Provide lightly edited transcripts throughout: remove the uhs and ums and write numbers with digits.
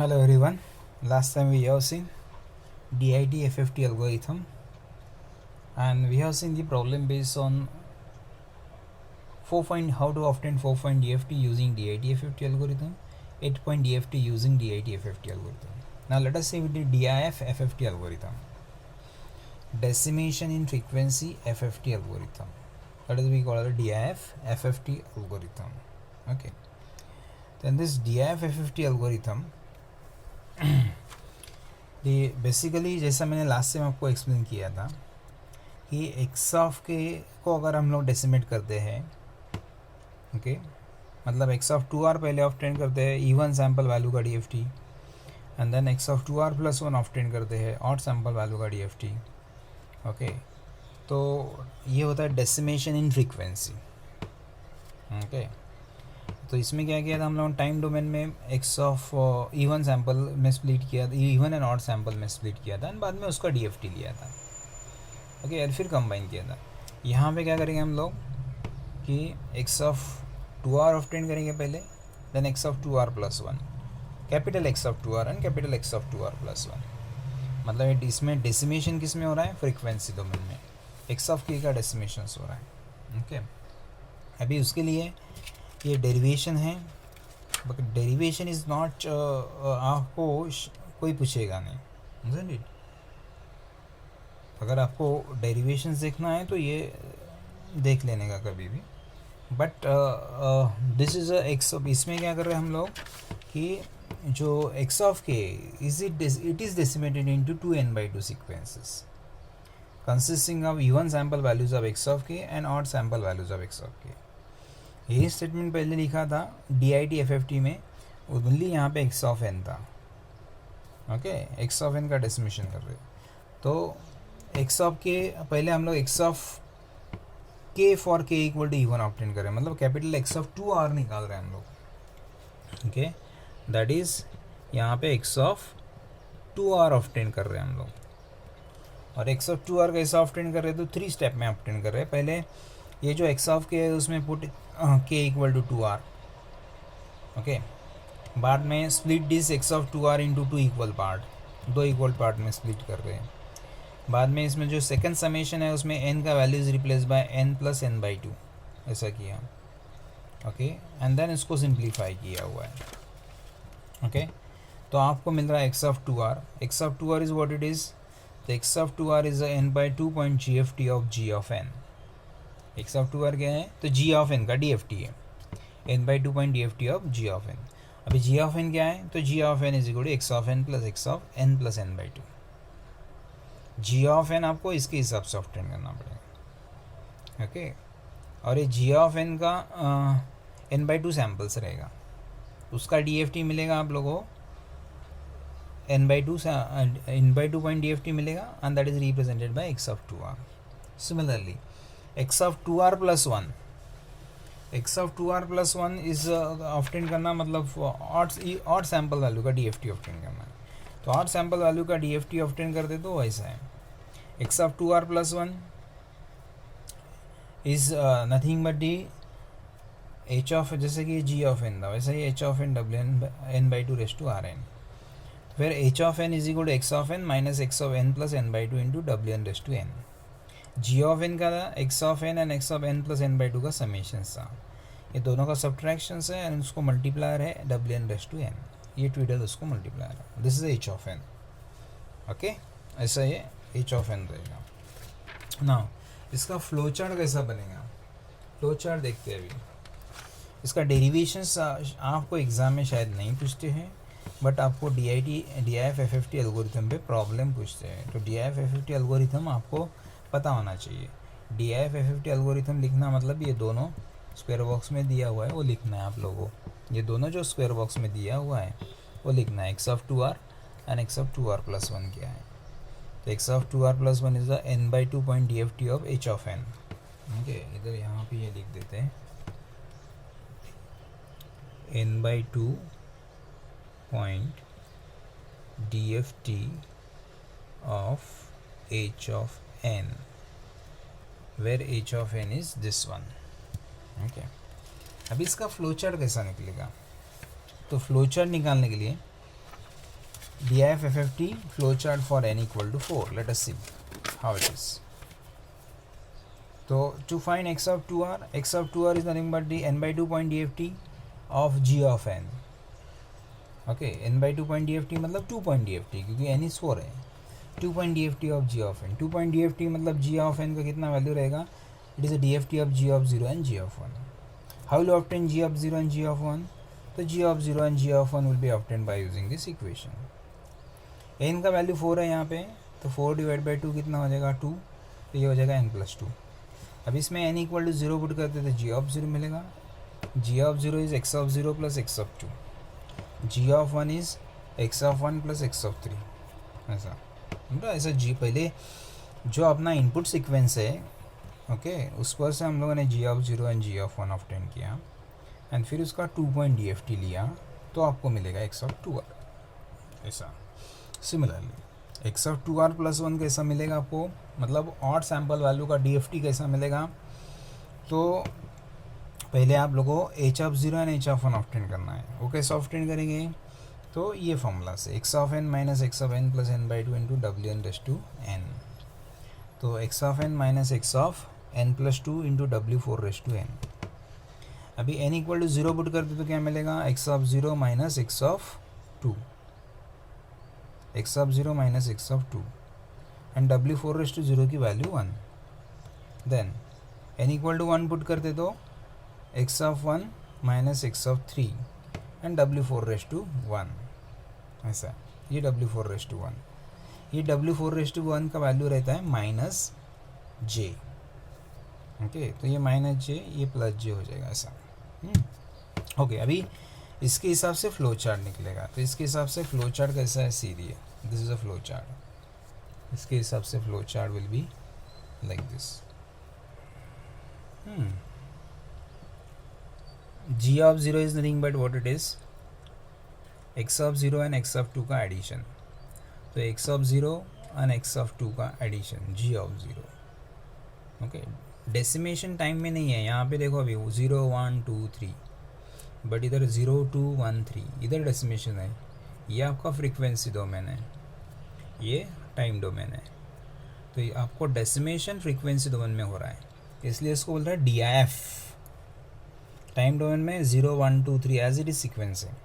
Hello everyone. Last time we have seen DIT FFT algorithm and we have seen the problem based on how to obtain 4-point DFT using DIT FFT algorithm, 8-point DFT using DIT FFT algorithm. Now let us see with the DIF FFT algorithm. Decimation in frequency FFT algorithm. That is we call it DIF FFT algorithm. Okay. Then this DIF FFT algorithm ये basically जैसा मैंने last time आपको explain किया था कि x of के को अगर हम लोग डेसिमेट करते हैं, ओके, मतलब एक्स ऑफ 2r पहले ऑब्टेन करते हैं इवन सैम्पल वैल्यू का DFT and then x of 2r + 1 obtain करते हैं ऑड सैम्पल वैल्यू का DFT. ओके, तो ये होता है डेसिमेशन इन फ्रीक्वेंसी. ओके, तो इसमें क्या किया था हम लोगों ने टाइम डोमेन में एक्स ऑफ इवन सैम्पल में स्प्लिट किया था, इवन एंड ऑड सैम्पल में स्प्लिट किया था एंड बाद में उसका DFT लिया था. ओके, और फिर कंबाइन किया था. यहाँ पे क्या करेंगे हम लोग कि एक्स ऑफ 2r ऑब्टेन करेंगे पहले, then x of 2r + 1, capital x of 2r and capital x of 2r + 1. मतलब इसमें डेसिमेशन किस में हो रहा है? फ्रीक्वेंसी डोमेन में एक्स ऑफ के का डेसिमेशन हो रहा है. ओके, अभी उसके लिए ये डेरिवेशन है, बट डेरिवेशन इज़ नॉट आपको कोई पूछेगा नहीं, समझ. अगर आपको डेरिवेशन देखना है तो ये देख लेने का कभी भी, but this is a x of. इसमें क्या कर रहे हैं हम लोग कि जो x of k it is decimated into 2n/2 sequences consisting of even sample values of x of k and odd sample values of x of k. यही स्टेटमेंट पहले लिखा था DIT FFT में, ओनली यहाँ पे एक्स ऑफ एन था. Okay, x of N का decimation कर रहे. तो एक्स ऑफ के पहले हम लोग एक्स ऑफ के फॉर के इक्वल टू इवन ऑब्टेन कर रहे हैं, मतलब कैपिटल एक्स ऑफ 2r निकाल रहे हैं हम लोग. ओके, दैट इज़ यहाँ पे एक्स ऑफ 2r ऑब्टेन कर रहे हैं हम लोग. और एक्स ऑफ 2r कैसा ऑब्टेन कर रहे हैं? तो 3 स्टेप में ऑब्टेन कर रहे हैं. पहले ये जो एक्स ऑफ के है उसमें पुट के इक्वल टू 2r. ओके, बाद में split this x of 2r into 2 equal part, 2 equal part में स्प्लिट कर रहे हैं. बाद में इसमें जो सेकंड समेशन है उसमें n का value is replace by n + n/2 ऐसा किया. ओके, एंड देन इसको सिंप्लीफाई किया हुआ है. ओके, तो आपको मिल रहा है x of 2r. X of 2r is what it is? तो x of 2r is n/2 point GFT of g of n. X of 2r क्या है? तो g ऑफ n का DFT है, n/2 point DFT of g of n. अभी g of n क्या है? तो g of n is equal to x of n + x of n + n/2. g of n आपको इसके हिसाब से ऑब्टेन करना पड़ेगा. ओके, और ये g ऑफ n का n/2 सैम्पल्स रहेगा, उसका DFT मिलेगा आप लोगों को n/2 पॉइंट DFT मिलेगा and that is represented by x of 2r. Similarly x of 2r + 1, x of 2r + 1 is obtain करना, मतलब ऑड सैम्पल वैल्यू का DFT ऑब्टेन करना है. तो ऑड सैम्पल वैल्यू का DFT ऑब्टेन करते तो वैसा है. X of 2r + 1 is nothing but D h of, जैसे कि g ऑफ n था वैसा ही h ऑफ n Wn/2 फिर h of n is equal to x of n minus x of n + n/2 into Wn/n. g of n का था x of n and x of n + n/2 का summation था. ये दोनों का subtraction है and उसको मल्टीप्लायर है Wn/n. ये ट्विडल उसको मल्टीप्लायर है. This is h of n. Okay, ऐसा ये h ऑफ n रहेगा. ना इसका फ्लो चार्ट कैसा बनेगा? फ्लो चार्ट देखते हैं अभी. इसका डेरिवेशंस आपको एग्ज़ाम में शायद नहीं पूछते हैं, बट आपको DIF FFT एल्गोरिथम पे प्रॉब्लम पूछते हैं. तो DIF FFT एल्गोरिथम आपको पता होना चाहिए. DIF FFT एल्गोरिथम लिखना मतलब ये दोनों स्क्वायर बॉक्स में दिया हुआ है वो लिखना है आप लोगों को. ये दोनों जो स्क्वायर बॉक्स में दिया हुआ है वो लिखना है. X of 2r and x of 2r + 1 क्या है? तो x of 2r + 1 is the n/2 point DFT of h of n. Okay, इधर यहाँ पे ये लिख देते हैं n/2 point DFT of h of n, where h of n is this one. Okay, अभी इसका फ्लो चार्ट कैसा निकलेगा? तो फ्लो चार्ट निकालने के लिए DIF FFT flow chart for n equal to 4. Let us see how it is. So to find x of 2r is nothing but the n by 2 point DFT of g of n. Okay, n by 2 point DFT मतलब 2 point DFT, क्योंकि n is 4 है. 2 point DFT of g of n. 2 point DFT मतलब g of n का कितना value रहेगा? It is a DFT of g of 0 and g of 1. How will you obtain g of 0 and g of 1? तो g of 0 and g of 1 will be obtained by using this equation. n का value 4 है यहाँ पे, तो 4 divide by 2 कितना हो जाएगा? 2. तो ये हो जाएगा n प्लस 2. अब इसमें n इक्वल टू 0 पुट करते तो g ऑफ 0 मिलेगा. g of 0 is x of 0 plus x of 2. g of 1 is x of 1 plus x of 3. ऐसा ऐसा g पहले जो अपना इनपुट सीक्वेंस है, ओके, उस पर से हम लोगों ने g of 0 and g of 1 obtain किया एंड फिर उसका 2 पॉइंट DFT लिया, तो आपको मिलेगा x ऑफ 2r. ऐसा similarly x of 2r plus 1 कैसा मिलेगा आपको, मतलब ऑड सैम्पल वैल्यू का DFT कैसा मिलेगा? तो पहले आप लोगों को h of 0 and h of 1 obtain करना है. वो कैसे ऑब्टेन करेंगे? तो ये फॉर्मूला से x of n minus x of n plus n by 2 into W N raise to n. तो x of n minus x of n plus 2 into W 4 raise to n. अभी n equal to 0 put करते तो क्या मिलेगा? x of 0 minus x of 2. x of 0 minus x of 2 and W 4 raise to 0 की value 1. Then n equal to 1 put करते तो x of 1 minus x of 3 and W 4 raise to 1. ऐसा ये W 4 raise to 1, ये W 4 raise to 1 का value रहता है minus j. Okay, तो ये माइनस j, ये प्लस j हो जाएगा ऐसा. ओके, अभी इसके हिसाब से फ्लो चार्ट निकलेगा. तो इसके हिसाब से फ्लो चार्ट कैसा है? सीधी है. This is a flow chart. इसके हिसाब से flow chart will be like this. g of 0 is nothing but what it is? x of 0 and x of 2 का एडिशन. तो x of 0 and x of 2 का addition g of 0. Okay, decimation time में नहीं है. यहाँ पे देखो अभी 0 1 2 3, बट इधर 0 2 1 3 इधर डेसिमेशन है. ये आपका फ्रीक्वेंसी डोमेन है, ये टाइम डोमेन है. तो ये आपको डेसिमेशन फ्रीक्वेंसी डोमेन में हो रहा है, इसलिए इसको बोल रहा है DIF. टाइम डोमेन में 0 1 2 3 एज इट इज सीक्वेंस है.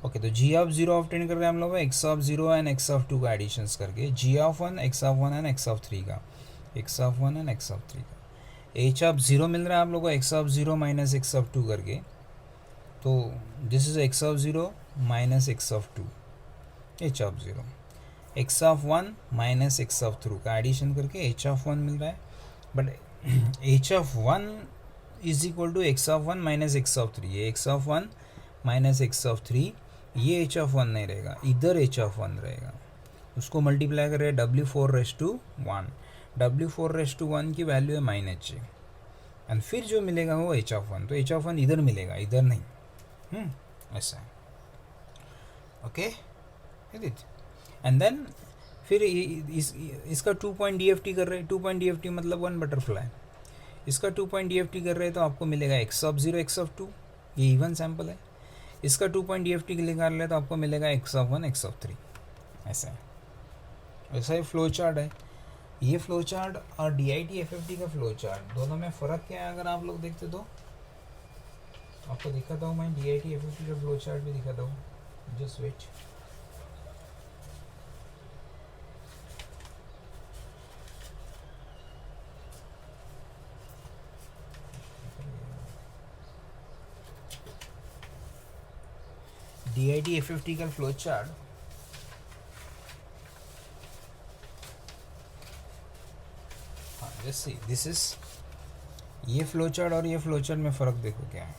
ओके, तो g ऑफ 0 ऑब्टेन कर रहे हैं हम लोग x of 0 and x of 2 का एडिशंस करके, g of 1 x of 1 and x of 3 का, x of 1 and x of 3 का. h ऑफ 0 मिल रहा है आप लोगों को x of 0 minus x of 2 करके. तो this is x of 0 minus x of 2, h of 0. x of 1 minus x of 3 का एडिशन करके h ऑफ 1 मिल रहा है. But h of 1 is equal to x of 1 minus x of 3. ये x of 1 minus x of 3, ये h of 1 नहीं रहेगा, इधर h ऑफ 1 रहेगा. उसको मल्टीप्लाई कर रहे हैं W 4 raise to 1. W 4 raise to 1 की वैल्यू है माइनस j, एंड फिर जो मिलेगा वो h ऑफ 1. तो h ऑफ 1 इधर मिलेगा, इधर नहीं. ऐसा है. ओके, एंड देन फिर इसका 2 पॉइंट DFT कर रहे हैं. 2 पॉइंट DFT मतलब 1 बटरफ्लाई. इसका 2 पॉइंट DFT कर रहे हैं तो आपको मिलेगा x ऑफ 0 x ऑफ 2, ये इवन सैम्पल है. इसका 2 पॉइंट DFT निकाल रहे हैं तो आपको मिलेगा x ऑफ 1 x ऑफ 3. ऐसा है. ऐसा ही फ्लो चार्ट है. ये फ्लो चार्ट और DIT FFT का फ्लो चार्ट दोनों में फ़र्क क्या है? अगर आप लोग देखते तो आपको दिखाता हूँ मैं. DIT FFT का फ्लो चार्ट भी दिखाता हूँ. Just wait. DIT FFT का flow chart just see this is. ये फ्लो चार्ट और ये फ्लो चार्ट में फ़र्क देखो क्या है.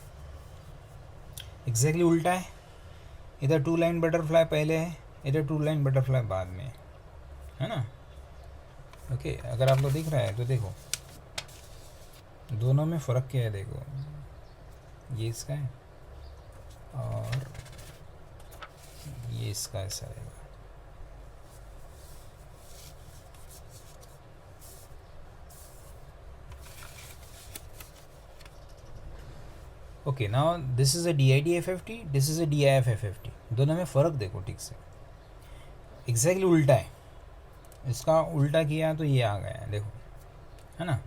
एग्जैक्टली उल्टा है. इधर 2 लाइन बटरफ्लाई पहले है, इधर 2 लाइन बटरफ्लाई बाद में है ना. ओके, अगर आप लोग दिख रहा है तो देखो दोनों में फ़र्क क्या है. देखो ये इसका है और ये इसका ऐसा रहेगा. Okay, now this is a DIT FFT, this is a DIF FFT. दोनों में फ़र्क देखो ठीक से. एग्जैक्टली उल्टा है, इसका उल्टा किया तो ये आ गया है, देखो, है ना।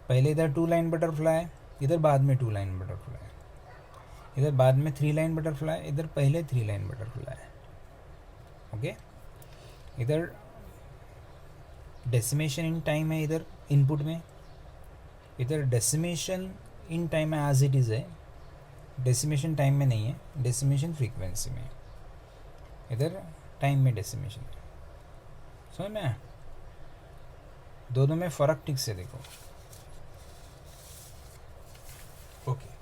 पहले इधर 2 लाइन बटरफ्लाई, इधर बाद में 2 लाइन बटरफ्लाई, इधर बाद में 3 लाइन बटरफ्लाई, इधर पहले 3 लाइन बटरफ्लाई। ओके, इधर डेसिमेशन इन टाइम है, इधर इनपुट में, इधर डेसिमेशन इन टाइम में एज इट इज़ है, डेसिमेशन टाइम में नहीं है, डेसिमेशन फ्रीक्वेंसी में, इधर टाइम में डेसिमेशन। समझ में, दोनों में फ़र्क ठीक से देखो। Okay,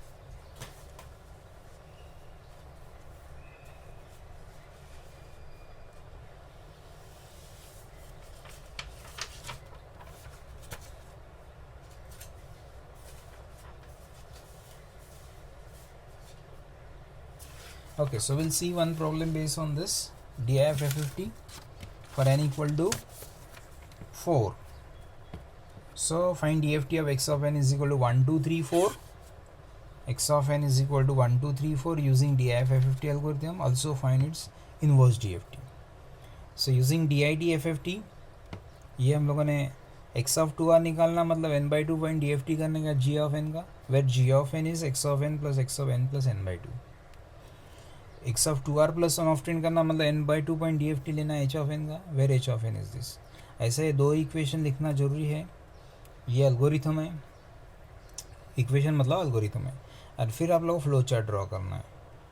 okay, so we'll see one problem based on this DIF FFT for n equal to 4. So find DFT of x of n is equal to 1 2 3 4, x of n is equal to 1 2 3 4 using DIF FFT algorithm. Also find its inverse DFT. So using DID FFT, ये हम लोगों ने x of 2r निकालना, मतलब n by 2 point DFT करने का g of n का, where g of n is x of n plus x of n plus n by 2. x of 2r plus 1 of n करना, मतलब n by 2 point DFT लेना h of n का, where h of n is this. ऐसे दो equation लिखना जरूरी है, ये एल्गोरिथम है, इक्वेशन मतलब एल्गोरिथम है, और फिर आप लोगों को फ्लो चार्ट ड्रॉ करना है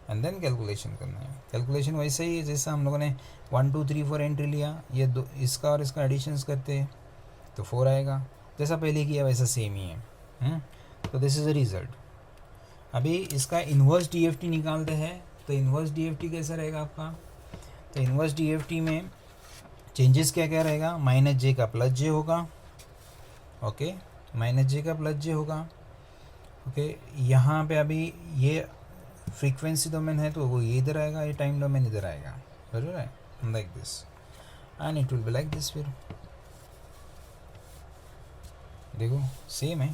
एंड देन कैलकुलेशन करना है। कैलकुलेशन वैसे ही है जैसा हम लोगों ने 1 2 3 4 एंट्री लिया, ये दो इसका और इसका एडिशंस करते हैं तो 4 आएगा, जैसा पहले किया वैसा सेम ही है। तो दिस इज़ अ रिज़ल्ट। अभी इसका इन्वर्स DFT निकालते हैं, तो इन्वर्स DFT कैसा रहेगा आपका, तो इन्वर्स DFT में चेंजेस क्या क्या रहेगा, माइनस जे का प्लस जे होगा। ओके, माइनस जे का प्लस जे होगा। ओके, यहाँ पे अभी ये फ्रीक्वेंसी डोमेन है तो वो ये इधर आएगा, ये टाइम डोमेन इधर आएगा, बराबर है, like this, and it will be like this. फिर देखो सेम है।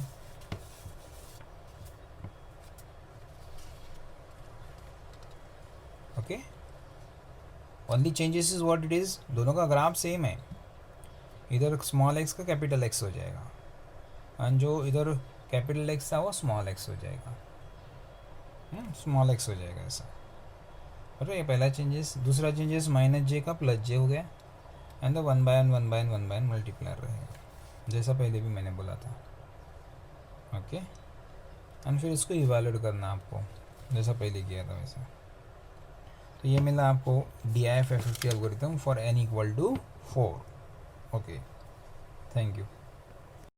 Okay, only changes is what it is, दोनों का ग्राफ सेम है, इधर स्मॉल एक्स का कैपिटल एक्स हो जाएगा, एंड जो इधर कैपिटल एक्स था वो स्मॉल एक्स हो जाएगा, स्मॉल एक्स हो जाएगा ऐसा। और ये पहला चेंजेस। दूसरा चेंजेस माइनस जे का प्लस जे हो गया, and the 1 by 1 1 by 1 by multiplier रहेगा, जैसा पहले भी मैंने बोला था। ओके, एंड फिर इसको इवैल्यूएट करना आपको, जैसा पहले किया था वैसा। तो ये मिला आपको DIF FFT algorithm for n equal to 4। Okay, thank you.